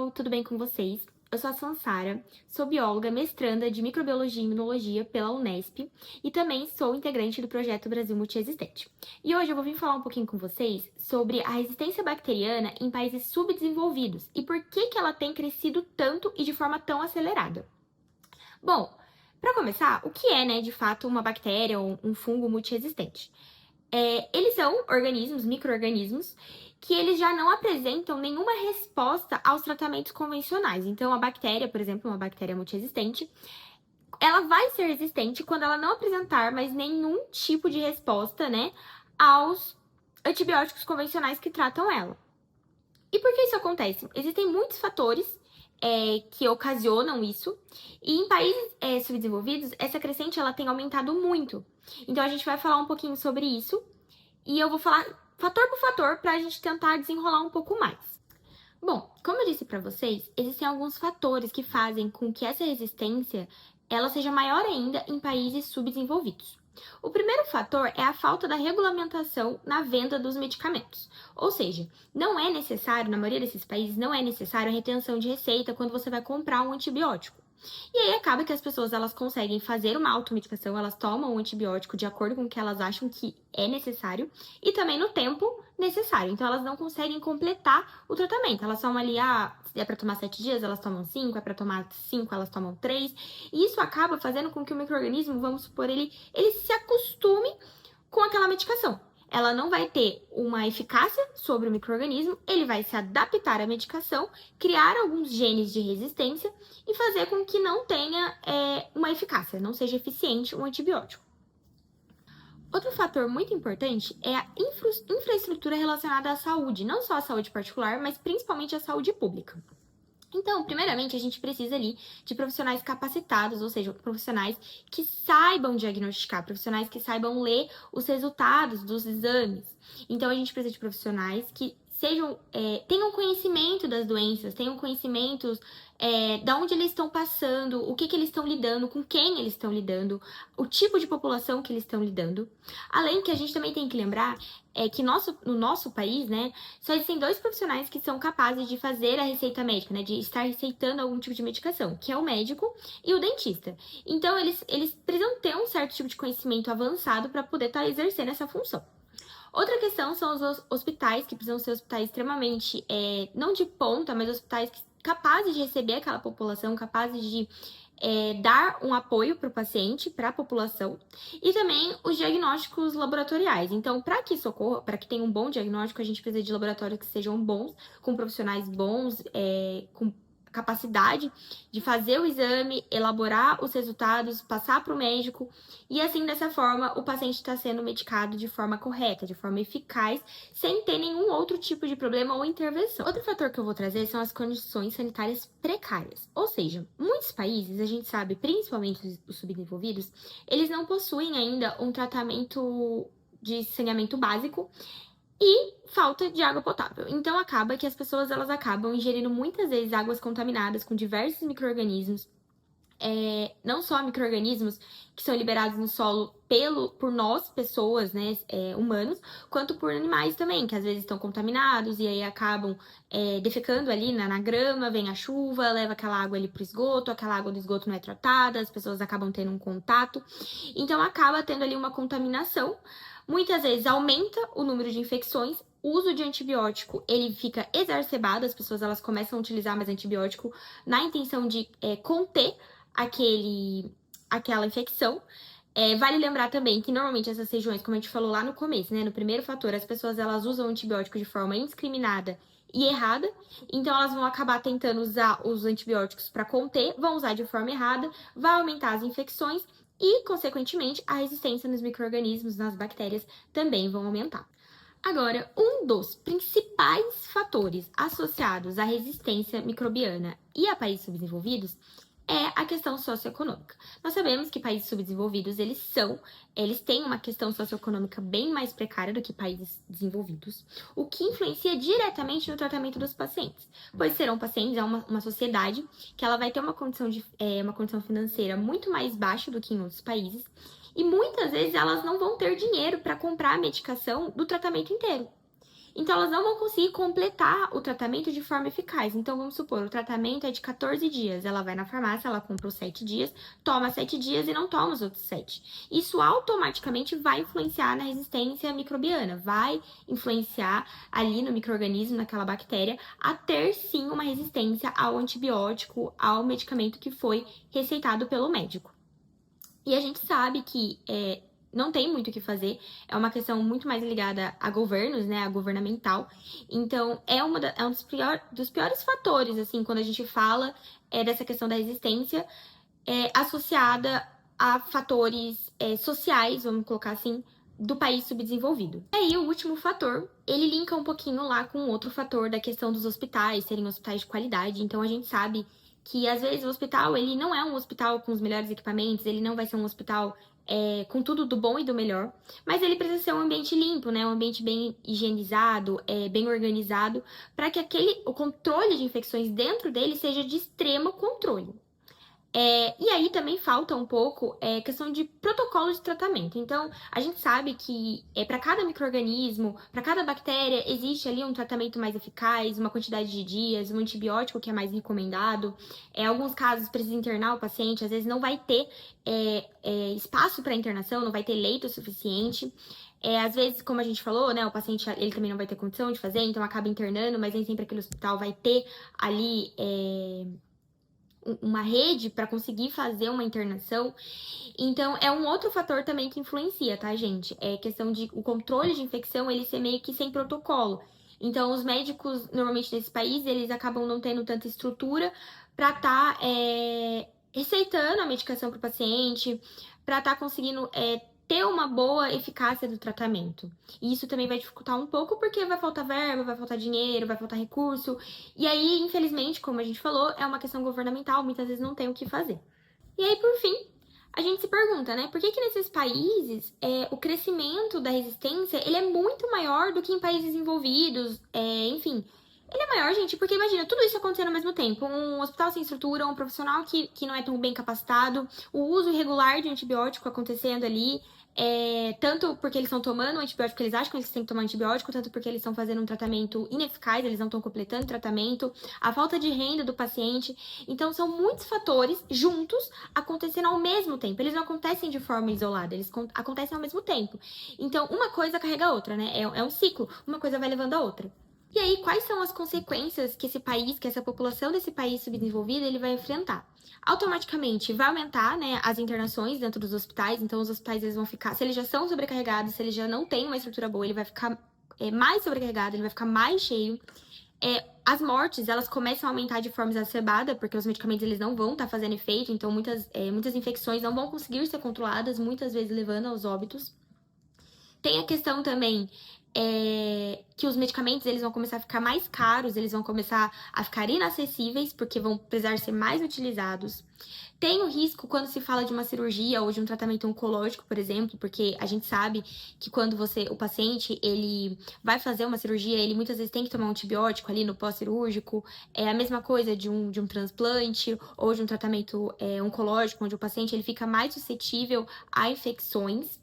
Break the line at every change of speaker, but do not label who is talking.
pessoal, tudo bem com vocês? Eu sou a Sansara, sou bióloga mestranda de Microbiologia e Imunologia pela Unesp e também sou integrante do projeto Brasil Multiresistente. E hoje eu vou vir falar um pouquinho com vocês sobre a resistência bacteriana em países subdesenvolvidos e por que ela tem crescido tanto e de forma tão acelerada. Bom, para começar, o que é, de fato, uma bactéria ou um fungo multiresistente? Eles são organismos, micro-organismos, que eles já não apresentam nenhuma resposta aos tratamentos convencionais. Então, a bactéria, por exemplo, uma bactéria multiresistente, ela vai ser resistente quando ela não apresentar mais nenhum tipo de resposta, aos antibióticos convencionais que tratam ela. E por que isso acontece? Existem muitos fatores que ocasionam isso, e em países subdesenvolvidos, essa crescente ela tem aumentado muito. Então, a gente vai falar um pouquinho sobre isso, e eu vou falar fator por fator para a gente tentar desenrolar um pouco mais. Bom, como eu disse para vocês, existem alguns fatores que fazem com que essa resistência ela seja maior ainda em países subdesenvolvidos. O primeiro fator é a falta da regulamentação na venda dos medicamentos. Ou seja, não é necessário, na maioria desses países, não é necessário a retenção de receita quando você vai comprar um antibiótico. E aí acaba que as pessoas elas conseguem fazer uma automedicação, elas tomam o antibiótico de acordo com o que elas acham que é necessário e também no tempo necessário. Então elas não conseguem completar o tratamento. Elas tomam ali, se é para tomar 7 dias, elas tomam 5, é para tomar 5, elas tomam 3. E isso acaba fazendo com que o micro-organismo, vamos supor, ele se acostume com aquela medicação. Ela não vai ter uma eficácia sobre o micro-organismo, ele vai se adaptar à medicação, criar alguns genes de resistência e fazer com que não tenha uma eficácia, não seja eficiente um antibiótico. Outro fator muito importante é a infraestrutura relacionada à saúde, não só à saúde particular, mas principalmente à saúde pública. Então, primeiramente, a gente precisa ali de profissionais capacitados, ou seja, profissionais que saibam diagnosticar, profissionais que saibam ler os resultados dos exames. Então, a gente precisa de profissionais que tenham conhecimento das doenças, tenham conhecimento de onde eles estão passando, o que eles estão lidando, com quem eles estão lidando, o tipo de população que eles estão lidando. Além que a gente também tem que lembrar que no nosso país, só existem 2 profissionais que são capazes de fazer a receita médica, de estar receitando algum tipo de medicação, que é o médico e o dentista. Então, eles precisam ter um certo tipo de conhecimento avançado para poder estar exercendo essa função. Outra questão são os hospitais, que precisam ser hospitais extremamente, não de ponta, mas hospitais capazes de receber aquela população, capazes de dar um apoio para o paciente, para a população, e também os diagnósticos laboratoriais. Então, para que isso ocorra, para que tenha um bom diagnóstico, a gente precisa de laboratórios que sejam bons, com profissionais bons, com capacidade de fazer o exame, elaborar os resultados, passar para o médico, e assim, dessa forma, o paciente está sendo medicado de forma correta, de forma eficaz, sem ter nenhum outro tipo de problema ou intervenção. Outro fator que eu vou trazer são as condições sanitárias precárias. Ou seja, muitos países, a gente sabe, principalmente os subdesenvolvidos, eles não possuem ainda um tratamento de saneamento básico e falta de água potável. Então acaba que as pessoas elas acabam ingerindo muitas vezes águas contaminadas com diversos micro-organismos, não só micro-organismos que são liberados no solo por nós, pessoas, humanos, quanto por animais também, que às vezes estão contaminados e aí acabam defecando ali na grama, vem a chuva, leva aquela água ali pro esgoto, aquela água do esgoto não é tratada, as pessoas acabam tendo um contato, então acaba tendo ali uma contaminação. Muitas vezes aumenta o número de infecções, o uso de antibiótico ele fica exacerbado, as pessoas elas começam a utilizar mais antibiótico na intenção de conter aquela infecção. Vale lembrar também que normalmente essas regiões, como a gente falou lá no começo, no primeiro fator, as pessoas elas usam antibiótico de forma indiscriminada e errada, então elas vão acabar tentando usar os antibióticos para conter, vão usar de forma errada, vai aumentar as infecções e, consequentemente, a resistência nos micro-organismos, nas bactérias, também vão aumentar. Agora, um dos principais fatores associados à resistência microbiana e a países subdesenvolvidos é a questão socioeconômica. Nós sabemos que países subdesenvolvidos, eles têm uma questão socioeconômica bem mais precária do que países desenvolvidos, o que influencia diretamente no tratamento dos pacientes, pois serão pacientes, uma sociedade que ela vai ter uma condição financeira muito mais baixa do que em outros países, e muitas vezes elas não vão ter dinheiro para comprar a medicação do tratamento inteiro. Então, elas não vão conseguir completar o tratamento de forma eficaz. Então, vamos supor, o tratamento é de 14 dias. Ela vai na farmácia, ela compra os 7 dias, toma 7 dias e não toma os outros 7. Isso automaticamente vai influenciar na resistência microbiana, vai influenciar ali no micro-organismo, naquela bactéria, a ter sim uma resistência ao antibiótico, ao medicamento que foi receitado pelo médico. E a gente sabe que não tem muito o que fazer, é uma questão muito mais ligada a governos, né, a governamental. Então, é um dos piores fatores, assim, quando a gente fala dessa questão da resistência associada a fatores sociais, vamos colocar assim, do país subdesenvolvido. E aí, o último fator, ele linka um pouquinho lá com outro fator da questão dos hospitais, serem hospitais de qualidade. Então, a gente sabe que, às vezes, o hospital, ele não é um hospital com os melhores equipamentos, ele não vai ser um hospital com tudo do bom e do melhor, mas ele precisa ser um ambiente limpo, né? Um ambiente bem higienizado, bem organizado, para que o controle de infecções dentro dele seja de extremo controle. E aí também falta um pouco questão de protocolo de tratamento. Então, a gente sabe que para cada micro-organismo, para cada bactéria, existe ali um tratamento mais eficaz, uma quantidade de dias, um antibiótico que é mais recomendado. Em alguns casos, precisa internar o paciente, às vezes não vai ter espaço para internação, não vai ter leito suficiente. Às vezes, como a gente falou, né, o paciente ele também não vai ter condição de fazer, então acaba internando, mas nem sempre aquele hospital vai ter ali uma rede para conseguir fazer uma internação. Então, é um outro fator também que influencia, tá, gente? É questão de o controle de infecção, ele ser meio que sem protocolo. Então, os médicos, normalmente nesse país, eles acabam não tendo tanta estrutura para estar receitando a medicação para o paciente, para estar conseguindo ter uma boa eficácia do tratamento. E isso também vai dificultar um pouco, porque vai faltar verba, vai faltar dinheiro, vai faltar recurso. E aí, infelizmente, como a gente falou, é uma questão governamental, muitas vezes não tem o que fazer. E aí, por fim, a gente se pergunta, né? Por que nesses países o crescimento da resistência ele é muito maior do que em países desenvolvidos, enfim. Ele é maior, gente, porque imagina, tudo isso acontecendo ao mesmo tempo. Um hospital sem estrutura, um profissional que não é tão bem capacitado, o uso irregular de antibiótico acontecendo ali, tanto porque eles estão tomando antibiótico porque eles acham que eles têm que tomar antibiótico, tanto porque eles estão fazendo um tratamento ineficaz, eles não estão completando o tratamento, a falta de renda do paciente. Então, são muitos fatores juntos acontecendo ao mesmo tempo. Eles não acontecem de forma isolada, eles acontecem ao mesmo tempo. Então, uma coisa carrega a outra, né? É um ciclo, uma coisa vai levando a outra. E aí, quais são as consequências que essa população desse país subdesenvolvido, ele vai enfrentar? Automaticamente vai aumentar, né, as internações dentro dos hospitais, então os hospitais eles vão ficar, se eles já são sobrecarregados, se eles já não têm uma estrutura boa, ele vai ficar mais sobrecarregado, ele vai ficar mais cheio. As mortes, elas começam a aumentar de forma exacerbada, porque os medicamentos eles não vão estar fazendo efeito, então muitas infecções não vão conseguir ser controladas, muitas vezes levando aos óbitos. Tem a questão também que os medicamentos eles vão começar a ficar mais caros, eles vão começar a ficar inacessíveis, porque vão precisar ser mais utilizados. Tem o risco quando se fala de uma cirurgia ou de um tratamento oncológico, por exemplo, porque a gente sabe que quando o paciente, ele vai fazer uma cirurgia, ele muitas vezes tem que tomar um antibiótico ali no pós-cirúrgico. É a mesma coisa de um transplante ou de um tratamento oncológico, onde o paciente ele fica mais suscetível a infecções.